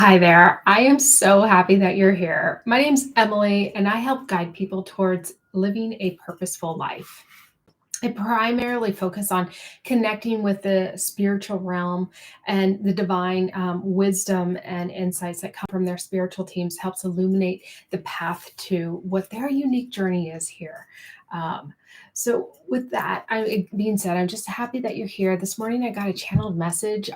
Hi there. I am so happy that you're here. My name's Emily, and I help guide people towards living a purposeful life. I primarily focus on connecting with the spiritual realm and the divine wisdom and insights that come from their spiritual teams helps illuminate the path to what their unique journey is here. Um, with that being said, I'm just happy that you're here. This morning, I got a channeled message.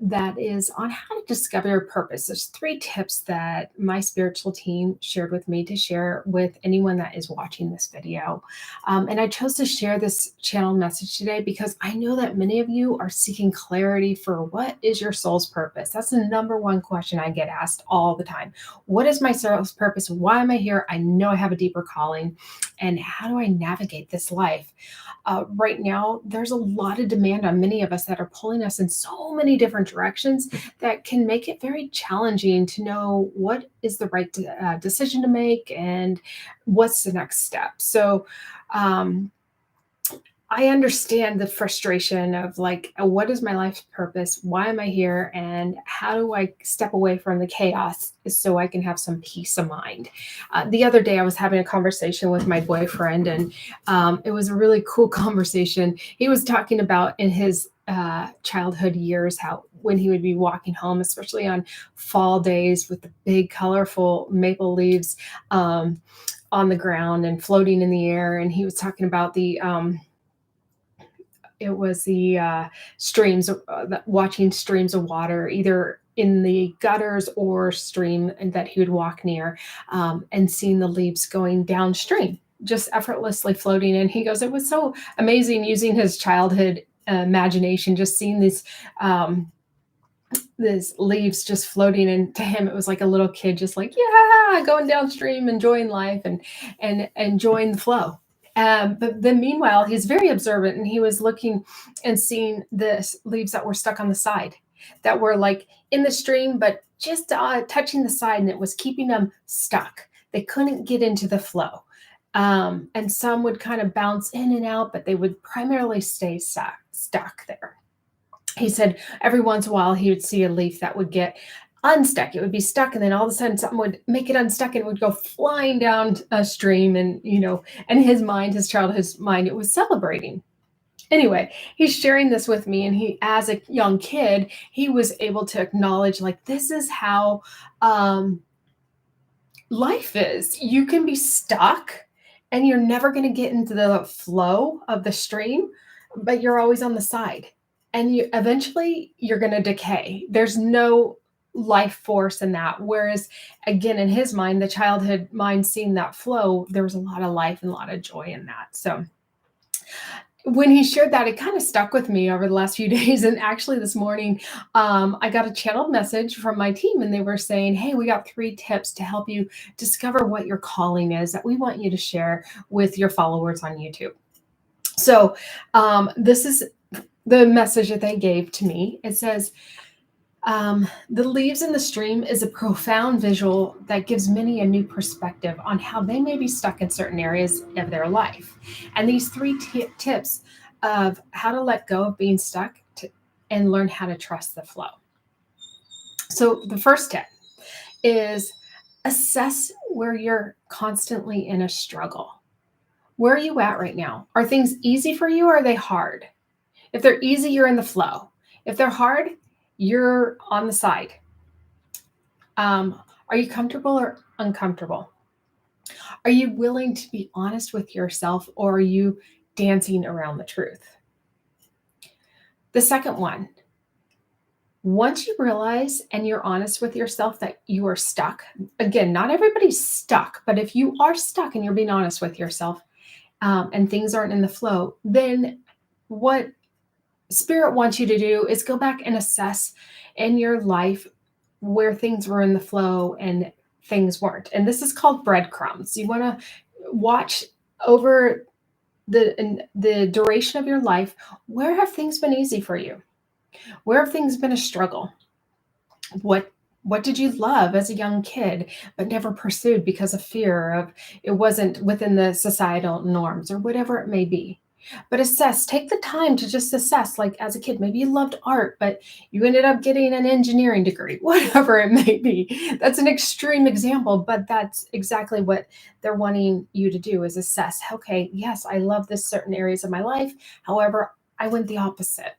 That is on how to discover your purpose. There's three tips that my spiritual team shared with me to share with anyone that is watching this video. And I chose to share this channel message today because I know that many of you are seeking clarity for what is your soul's purpose. That's the number one question I get asked all the time. What is my soul's purpose? Why am I here? I know I have a deeper calling. And how do I navigate this life? Right now, there's a lot of demand on many of us that are pulling us in so many different directions that can make it very challenging to know what is the right decision to make and what's the next step. Um, I understand the frustration of like, what is my life's purpose? Why am I here? And how do I step away from the chaos so I can have some peace of mind? The other day, I was having a conversation with my boyfriend, and it was a really cool conversation. He was talking about in his childhood years how when he would be walking home, especially on fall days with the big, colorful maple leaves on the ground and floating in the air. And he was talking about the streams, watching streams of water, either in the gutters or stream and that he would walk near, and seeing the leaves going downstream, just effortlessly floating. And he goes, it was so amazing using his childhood imagination, just seeing these leaves just floating. And to him, it was like a little kid, just like, yeah, going downstream, enjoying life and enjoying the flow. But then meanwhile, he's very observant and he was looking and seeing the leaves that were stuck on the side that were like in the stream, but just touching the side, and it was keeping them stuck. They couldn't get into the flow. And some would kind of bounce in and out, but they would primarily stay stuck there. He said every once in a while he would see a leaf that would get unstuck. It would be stuck, and then all of a sudden something would make it unstuck and it would go flying down a stream. And and his mind, his childhood mind, it was celebrating. Anyway, he's sharing this with me, and he, as a young kid, he was able to acknowledge like this is how life is. You can be stuck and you're never going to get into the flow of the stream, but you're always on the side, and you eventually you're going to decay. There's no life force in that. Whereas again, in his mind, the childhood mind, seeing that flow, there was a lot of life and a lot of joy in that. So when he shared that, it kind of stuck with me over the last few days. And actually this morning, I got a channeled message from my team, and they were saying, hey, we got 3 tips to help you discover what your calling is that we want you to share with your followers on YouTube. So this is the message that they gave to me. It says, the leaves in the stream is a profound visual that gives many a new perspective on how they may be stuck in certain areas of their life. And these 3 tips of how to let go of being stuck and learn how to trust the flow. So the first tip is assess where you're constantly in a struggle. Where are you at right now? Are things easy for you, or are they hard? If they're easy, you're in the flow. If they're hard, you're on the side. Are you comfortable or uncomfortable? Are you willing to be honest with yourself, or are you dancing around the truth? The second one, once you realize and you're honest with yourself that you are stuck, again, not everybody's stuck, but if you are stuck and you're being honest with yourself, and things aren't in the flow, then what Spirit wants you to do is go back and assess in your life where things were in the flow and things weren't. And this is called breadcrumbs. You want to watch over the duration of your life. Where have things been easy for you? Where have things been a struggle? What did you love as a young kid but never pursued because of fear of it wasn't within the societal norms or whatever it may be? But assess, take the time to just assess. Like as a kid, maybe you loved art, but you ended up getting an engineering degree, whatever it may be. That's an extreme example, but that's exactly what they're wanting you to do is assess. Okay, yes, I love this certain areas of my life. However, I went the opposite.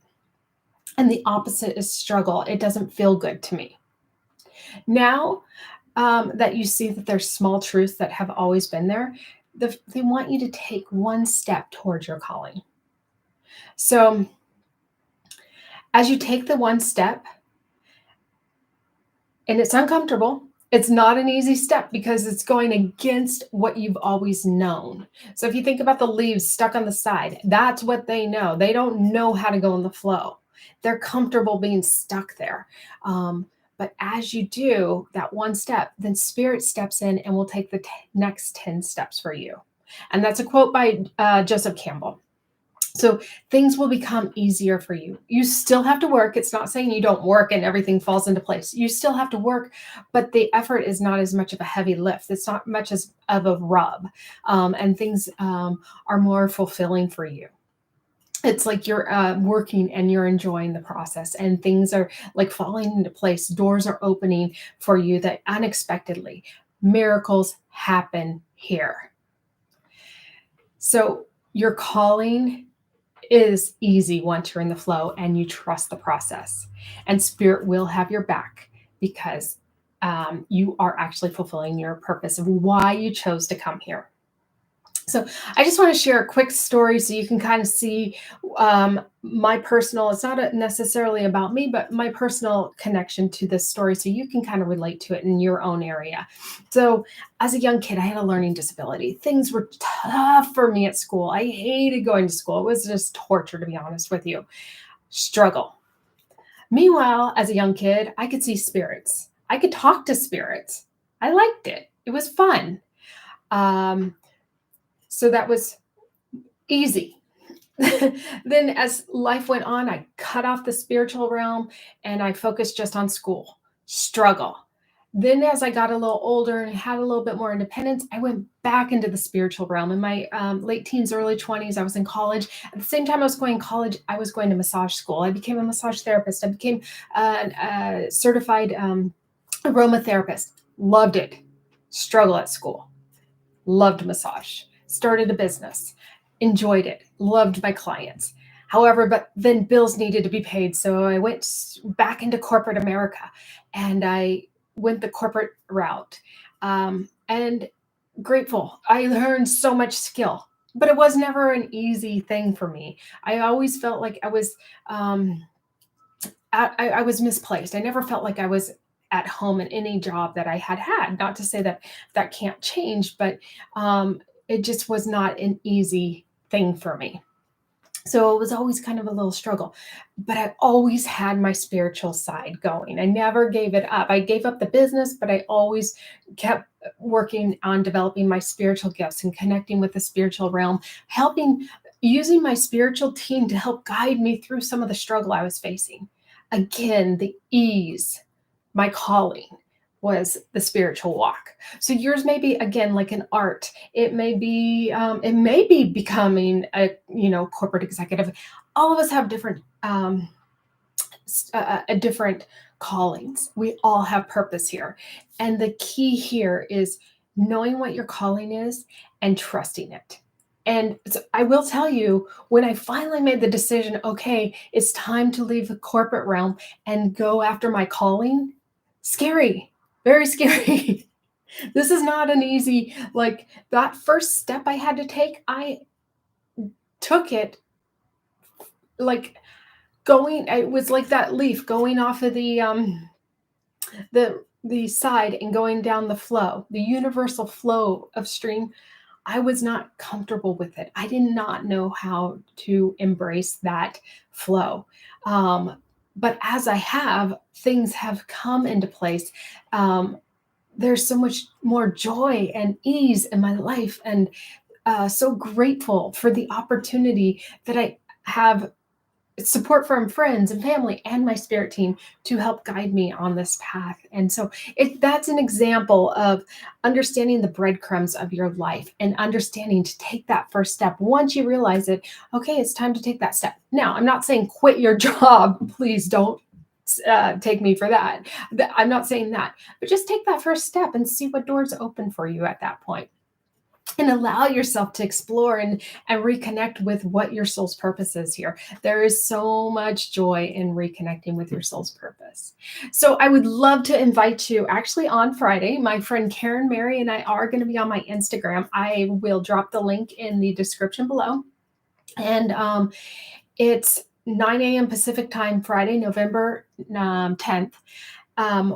And the opposite is struggle. It doesn't feel good to me. Now that you see that there's small truths that have always been there, they want you to take one step towards your calling. So as you take the one step, and it's uncomfortable, it's not an easy step because it's going against what you've always known. So if you think about the leaves stuck on the side, that's what they know. They don't know how to go in the flow. They're comfortable being stuck there. But as you do that one step, then spirit steps in and will take the next 10 steps for you. And that's a quote by Joseph Campbell. So things will become easier for you. You still have to work. It's not saying you don't work and everything falls into place. You still have to work, but the effort is not as much of a heavy lift. It's not much as of a rub, and things are more fulfilling for you. It's like you're working and you're enjoying the process, and things are like falling into place. Doors are opening for you that unexpectedly. Miracles happen here. So your calling is easy once you're in the flow and you trust the process. And spirit will have your back because you are actually fulfilling your purpose of why you chose to come here. So I just want to share a quick story so you can kind of see my personal, it's not necessarily about me, but my personal connection to this story so you can kind of relate to it in your own area. So as a young kid, I had a learning disability. Things were tough for me at school. I hated going to school. It was just torture, to be honest with you. Struggle. Meanwhile, as a young kid, I could see spirits. I could talk to spirits. I liked it. It was fun. So that was easy. Then as life went on, I cut off the spiritual realm and I focused just on school, struggle. Then as I got a little older and had a little bit more independence, I went back into the spiritual realm. In my late teens, early 20s, I was in college. At the same time I was going to college, I was going to massage school. I became a massage therapist. I became a certified aromatherapist. Loved it. Struggle at school. Loved massage. Started a business, enjoyed it, loved my clients. However, but then bills needed to be paid. So I went back into corporate America and I went the corporate route. And grateful. I learned so much skill, but it was never an easy thing for me. I always felt like I was misplaced. I never felt like I was at home in any job that I had had. Not to say that that can't change, but it just was not an easy thing for me. So it was always kind of a little struggle, but I always had my spiritual side going. I never gave it up. I gave up the business, but I always kept working on developing my spiritual gifts and connecting with the spiritual realm, using my spiritual team to help guide me through some of the struggle I was facing. Again, the ease, my calling was the spiritual walk. So yours may be again like an art. It may be becoming a corporate executive. All of us have different different callings. We all have purpose here, and the key here is knowing what your calling is and trusting it. And so I will tell you, when I finally made the decision, okay, it's time to leave the corporate realm and go after my calling, scary, very scary. This is not an easy, like that first step I had to take, I took it like it was like that leaf going off of the side and going down the flow, the universal flow of stream. I was not comfortable with it. I did not know how to embrace that flow. But as things have come into place. There's so much more joy and ease in my life, and so grateful for the opportunity that I have support from friends and family and my spirit team to help guide me on this path. And so that's an example of understanding the breadcrumbs of your life and understanding to take that first step. Once you realize it, okay, it's time to take that step. Now, I'm not saying quit your job. Please don't take me for that. I'm not saying that, but just take that first step and see what doors open for you at that point, and allow yourself to explore and reconnect with what your soul's purpose is here. There is so much joy in reconnecting with your soul's purpose. So I would love to invite you, actually on Friday, my friend Karen Mary and I are going to be on my Instagram. I will drop the link in the description below. And it's 9 a.m. Pacific time, Friday, November 10th.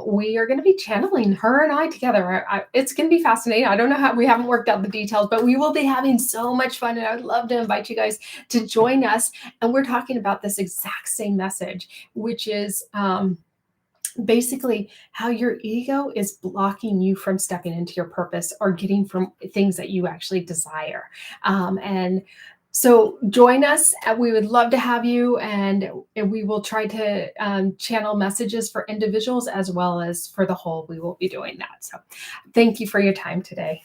We are going to be channeling her and I together. It's going to be fascinating. I don't know how, we haven't worked out the details, but we will be having so much fun. And I would love to invite you guys to join us. And we're talking about this exact same message, which is basically how your ego is blocking you from stepping into your purpose or getting from things that you actually desire. And so join us. We would love to have you, and we will try to channel messages for individuals as well as for the whole. We will be doing that. So thank you for your time today.